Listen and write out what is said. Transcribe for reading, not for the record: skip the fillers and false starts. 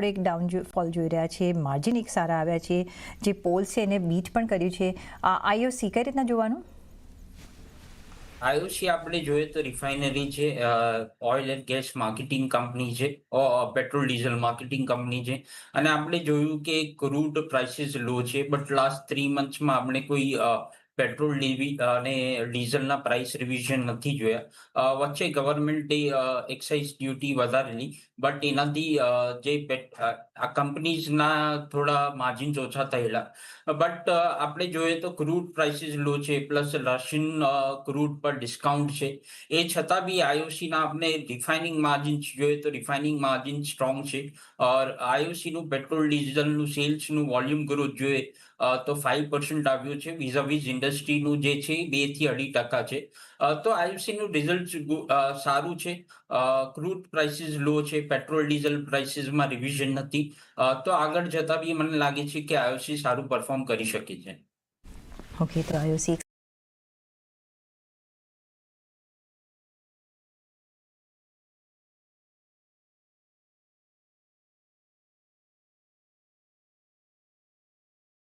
આપણે એક ફોલ જોઈ રહ્યા છીએ, માર્જિન એક સારા આવ્યા છે, જે પોલ્સ છે એને બીટ પણ કર્યું છે. આઈઓસી કઈ રીતના જોવાનું? આયુષી આપણે જોઈએ તો રિફાઇનરી છે, oil and gas marketing company છે, પેટ્રોલ ડીઝલ માર્કેટિંગ કંપની છે. અને આપણે જોયું કે ક્રૂડ પ્રાઇસીસ લો છે, બટ લાસ્ટ 3 મંથ્સમાં આપણે કોઈ પેટ્રોલ અને ડીઝલના પ્રાઇસ રિવિઝન નથી જોયા. વચ્ચે ગવર્મેન્ટે એક્સાઇઝ ડ્યુટી વધારેલી, બટ એનાથી આ કંપનીઝના થોડા માર્જિન્સ ઓછા થયેલા. બટ આપણે જોઈએ તો ક્રૂડ પ્રાઇસીસ લો છે, પ્લસ રશિયન ક્રૂડ પર ડિસ્કાઉન્ટ છે. એ છતાં બી આઈઓસીના આપણે રિફાઇનિંગ માર્જિન્સ જોઈએ તો રિફાઇનિંગ માર્જિન સ્ટ્રોંગ છે. આઈઓસીનું પેટ્રોલ ડીઝલનું સેલ્સનું વોલ્યુમ ગ્રોથ જોઈએ તો 5% આવ્યું છે, વિઝ ઇન્ડસ્ટ્રીનું જે છે 2 થી 2.5% છે. તો આઈઓસીનું રિઝલ્ટ સારું છે. ક્રૂડ પ્રાઇસીસ લો છે, પેટ્રોલ ડીઝલ પ્રાઇસીસમાં રિવિઝન નથી. તો આગળ જતા બી મને લાગે છે કે આઈઓસી સારું પરફોર્મ કરી શકે છે. ઓકે, તો આઈઓસી